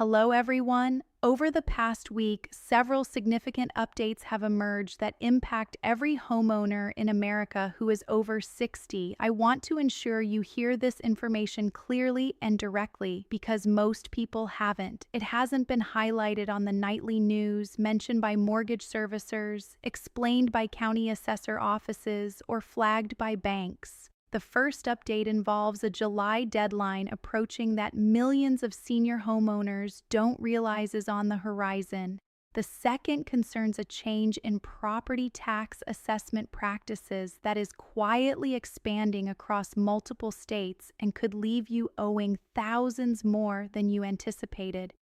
Hello, everyone. Over the past week, several significant updates have emerged that impact every homeowner in America who is over 60. I want to ensure you hear this information clearly and directly because most people haven't. It hasn't been highlighted on the nightly news, mentioned by mortgage servicers, explained by county assessor offices, or flagged by banks. The first update involves a July deadline approaching that millions of senior homeowners don't realize is on the horizon. The second concerns a change in property tax assessment practices that is quietly expanding across multiple states and could leave you owing thousands more than you anticipated.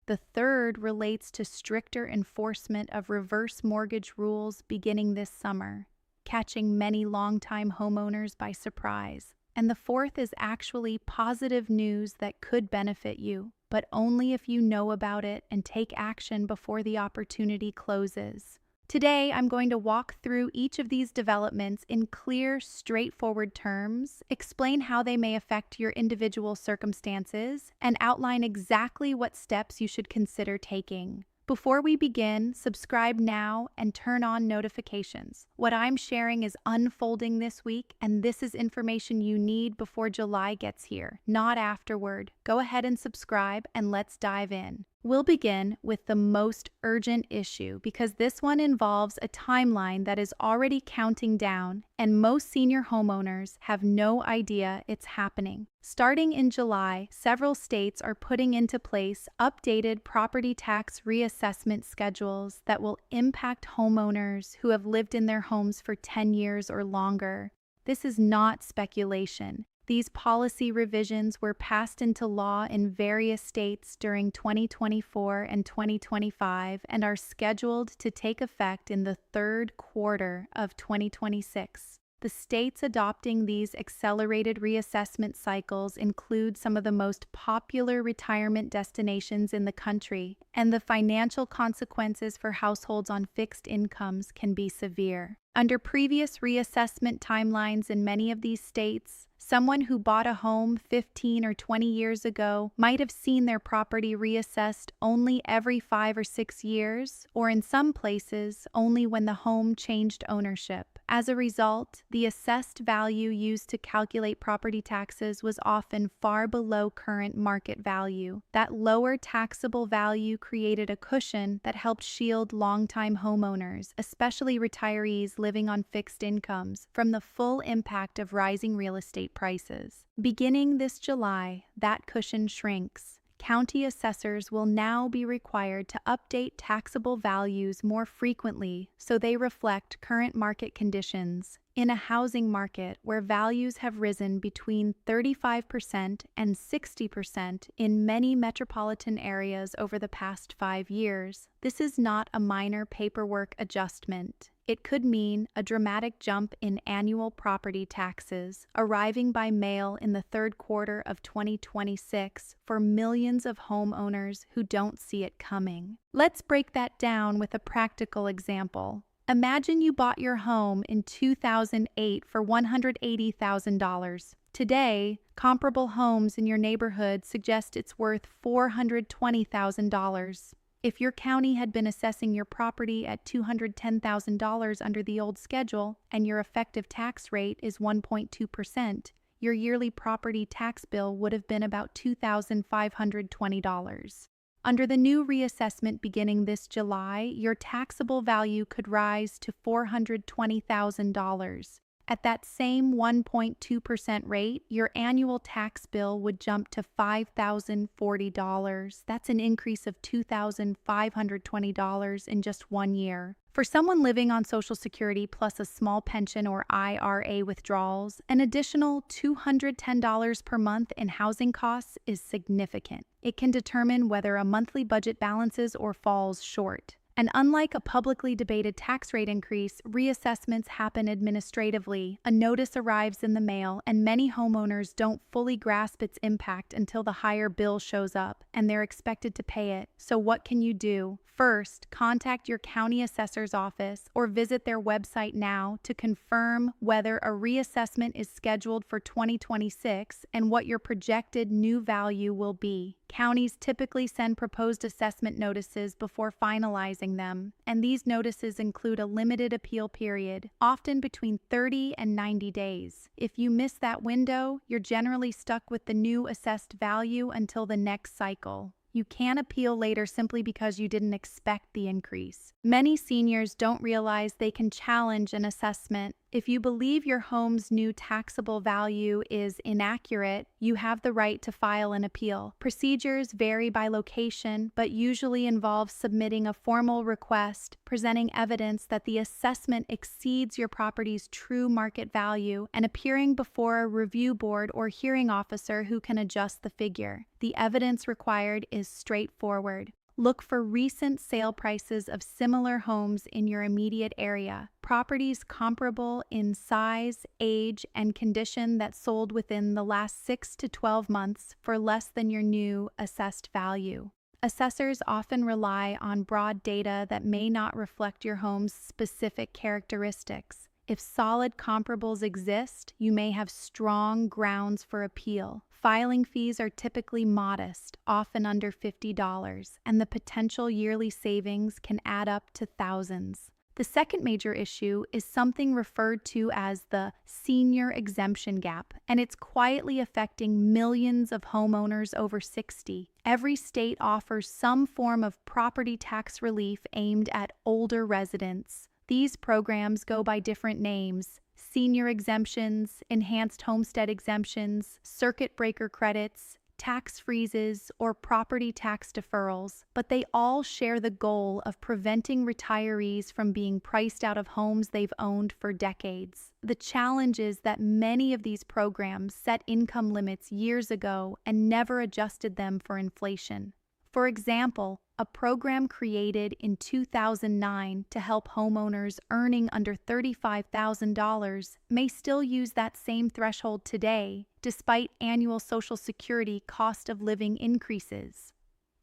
The third relates to stricter enforcement of reverse mortgage rules beginning this summer, catching many longtime homeowners by surprise. And the fourth is actually positive news that could benefit you, but only if you know about it and take action before the opportunity closes. Today, I'm going to walk through each of these developments in clear, straightforward terms, explain how they may affect your individual circumstances, and outline exactly what steps you should consider taking. Before we begin, subscribe now and turn on notifications. What I'm sharing is unfolding this week, and this is information you need before July gets here, not afterward. Go ahead and subscribe, and let's dive in. We'll begin with the most urgent issue because this one involves a timeline that is already counting down, and most senior homeowners have no idea it's happening. Starting in July, several states are putting into place updated property tax reassessment schedules that will impact homeowners who have lived in their homes for 10 years or longer. This is not speculation. These policy revisions were passed into law in various states during 2024 and 2025 and are scheduled to take effect in the third quarter of 2026. The states adopting these accelerated reassessment cycles include some of the most popular retirement destinations in the country, and the financial consequences for households on fixed incomes can be severe. Under previous reassessment timelines in many of these states, someone who bought a home 15 or 20 years ago might have seen their property reassessed only every 5 or 6 years, or in some places, only when the home changed ownership. As a result, the assessed value used to calculate property taxes was often far below current market value. That lower taxable value created a cushion that helped shield longtime homeowners, especially retirees living on fixed incomes, from the full impact of rising real estate prices. Beginning this July, that cushion shrinks. County assessors will now be required to update taxable values more frequently so they reflect current market conditions. In a housing market where values have risen between 35% and 60% in many metropolitan areas over the past 5 years, this is not a minor paperwork adjustment. It could mean a dramatic jump in annual property taxes, arriving by mail in the third quarter of 2026 for millions of homeowners who don't see it coming. Let's break that down with a practical example. Imagine you bought your home in 2008 for $180,000. Today, comparable homes in your neighborhood suggest it's worth $420,000. If your county had been assessing your property at $210,000 under the old schedule and your effective tax rate is 1.2%, your yearly property tax bill would have been about $2,520. Under the new reassessment beginning this July, your taxable value could rise to $420,000. At that same 1.2% rate, your annual tax bill would jump to $5,040. That's an increase of $2,520 in just 1 year. For someone living on Social Security plus a small pension or IRA withdrawals, an additional $210 per month in housing costs is significant. It can determine whether a monthly budget balances or falls short. And unlike a publicly debated tax rate increase, reassessments happen administratively. A notice arrives in the mail, and many homeowners don't fully grasp its impact until the higher bill shows up, and they're expected to pay it. So what can you do? First, contact your county assessor's office or visit their website now to confirm whether a reassessment is scheduled for 2026 and what your projected new value will be. Counties typically send proposed assessment notices before finalizing them, and these notices include a limited appeal period, often between 30 and 90 days. If you miss that window, you're generally stuck with the new assessed value until the next cycle. You can appeal later simply because you didn't expect the increase. Many seniors don't realize they can challenge an assessment. If you believe your home's new taxable value is inaccurate, you have the right to file an appeal. Procedures vary by location, but usually involve submitting a formal request, presenting evidence that the assessment exceeds your property's true market value, and appearing before a review board or hearing officer who can adjust the figure. The evidence required is straightforward. Look for recent sale prices of similar homes in your immediate area, properties comparable in size, age, and condition that sold within the last 6 to 12 months for less than your new assessed value. Assessors often rely on broad data that may not reflect your home's specific characteristics. If solid comparables exist, you may have strong grounds for appeal. Filing fees are typically modest, often under $50, and the potential yearly savings can add up to thousands. The second major issue is something referred to as the senior exemption gap, and it's quietly affecting millions of homeowners over 60. Every state offers some form of property tax relief aimed at older residents. These programs go by different names: senior exemptions, enhanced homestead exemptions, circuit breaker credits, tax freezes, or property tax deferrals, but they all share the goal of preventing retirees from being priced out of homes they've owned for decades. The challenge is that many of these programs set income limits years ago and never adjusted them for inflation. For example, a program created in 2009 to help homeowners earning under $35,000 may still use that same threshold today, despite annual Social Security cost of living increases.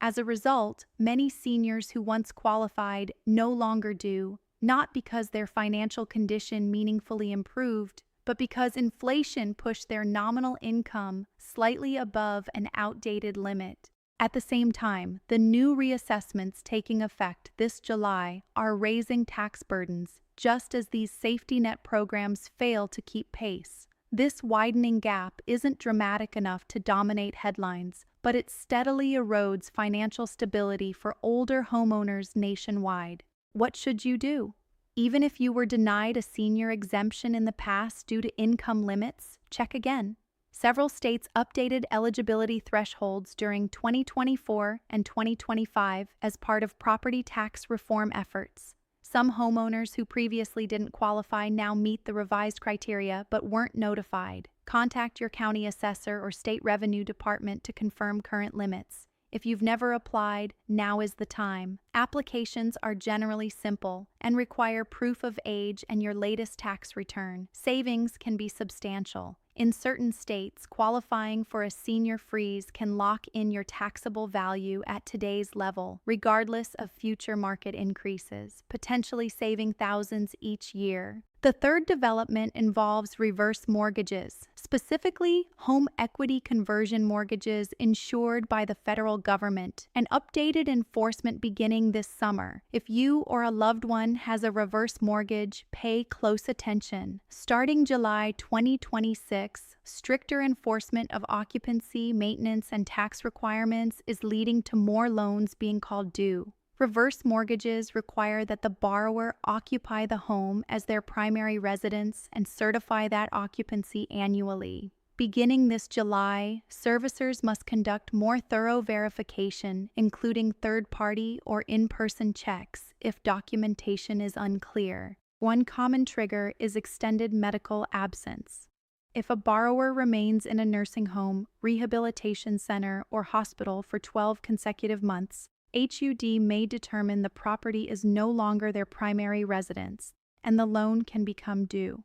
As a result, many seniors who once qualified no longer do, not because their financial condition meaningfully improved, but because inflation pushed their nominal income slightly above an outdated limit. At the same time, the new reassessments taking effect this July are raising tax burdens, just as these safety net programs fail to keep pace. This widening gap isn't dramatic enough to dominate headlines, but it steadily erodes financial stability for older homeowners nationwide. What should you do? Even if you were denied a senior exemption in the past due to income limits, check again. Several states updated eligibility thresholds during 2024 and 2025 as part of property tax reform efforts. Some homeowners who previously didn't qualify now meet the revised criteria but weren't notified. Contact your county assessor or state revenue department to confirm current limits. If you've never applied, now is the time. Applications are generally simple and require proof of age and your latest tax return. Savings can be substantial. In certain states, qualifying for a senior freeze can lock in your taxable value at today's level, regardless of future market increases, potentially saving thousands each year. The third development involves reverse mortgages, specifically home equity conversion mortgages insured by the federal government, and updated enforcement beginning this summer. If you or a loved one has a reverse mortgage, pay close attention. Starting July 2026, stricter enforcement of occupancy, maintenance, and tax requirements is leading to more loans being called due. Reverse mortgages require that the borrower occupy the home as their primary residence and certify that occupancy annually. Beginning this July, servicers must conduct more thorough verification, including third-party or in-person checks, if documentation is unclear. One common trigger is extended medical absence. If a borrower remains in a nursing home, rehabilitation center, or hospital for 12 consecutive months, HUD may determine the property is no longer their primary residence, and the loan can become due.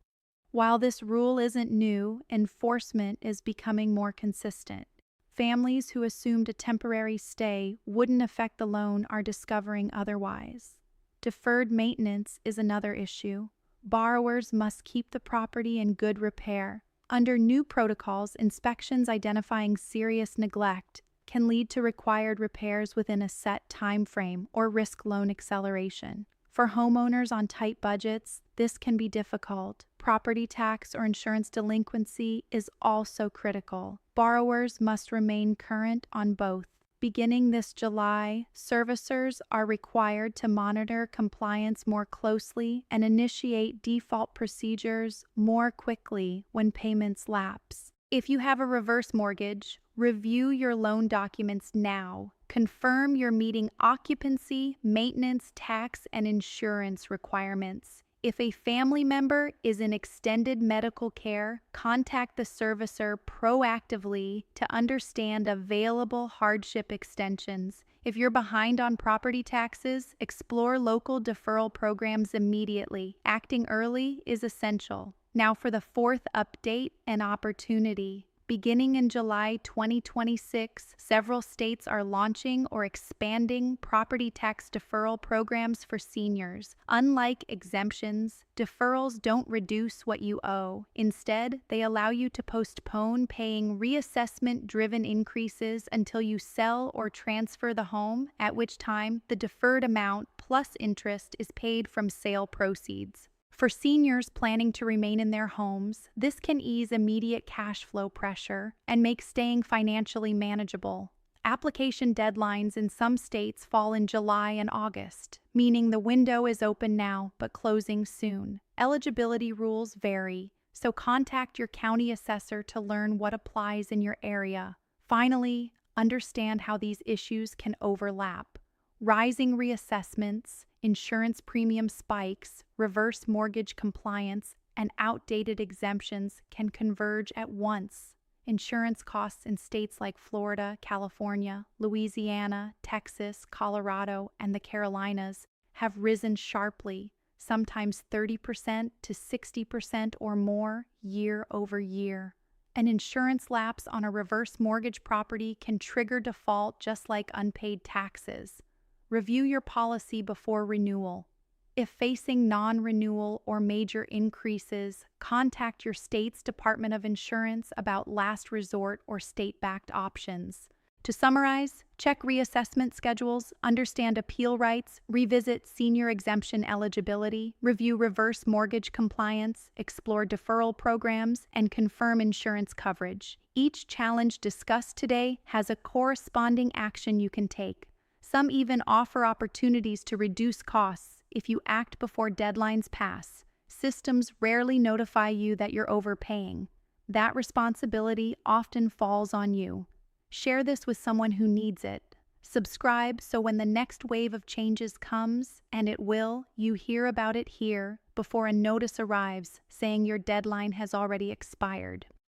While this rule isn't new, enforcement is becoming more consistent. Families who assumed a temporary stay wouldn't affect the loan are discovering otherwise. Deferred maintenance is another issue. Borrowers must keep the property in good repair. Under new protocols, inspections identifying serious neglect can lead to required repairs within a set time frame or risk loan acceleration. For homeowners on tight budgets, this can be difficult. Property tax or insurance delinquency is also critical. Borrowers must remain current on both. Beginning this July, servicers are required to monitor compliance more closely and initiate default procedures more quickly when payments lapse. If you have a reverse mortgage, review your loan documents now. Confirm you're meeting occupancy, maintenance, tax, and insurance requirements. If a family member is in extended medical care, contact the servicer proactively to understand available hardship extensions. If you're behind on property taxes, explore local deferral programs immediately. Acting early is essential. Now for the fourth update and opportunity. Beginning in July 2026, several states are launching or expanding property tax deferral programs for seniors. Unlike exemptions, deferrals don't reduce what you owe. Instead, they allow you to postpone paying reassessment-driven increases until you sell or transfer the home, at which time the deferred amount plus interest is paid from sale proceeds. For seniors planning to remain in their homes, this can ease immediate cash flow pressure and make staying financially manageable. Application deadlines in some states fall in July and August, meaning the window is open now but closing soon. Eligibility rules vary, so contact your county assessor to learn what applies in your area. Finally, understand how these issues can overlap. Rising reassessments, insurance premium spikes, reverse mortgage compliance, and outdated exemptions can converge at once. Insurance costs in states like Florida, California, Louisiana, Texas, Colorado, and the Carolinas have risen sharply, sometimes 30% to 60% or more year over year. An insurance lapse on a reverse mortgage property can trigger default just like unpaid taxes. Review your policy before renewal. If facing non-renewal or major increases, contact your state's Department of Insurance about last resort or state-backed options. To summarize, check reassessment schedules, understand appeal rights, revisit senior exemption eligibility, review reverse mortgage compliance, explore deferral programs, and confirm insurance coverage. Each challenge discussed today has a corresponding action you can take. Some even offer opportunities to reduce costs if you act before deadlines pass. Systems rarely notify you that you're overpaying. That responsibility often falls on you. Share this with someone who needs it. Subscribe so when the next wave of changes comes, and it will, you hear about it here before a notice arrives saying your deadline has already expired.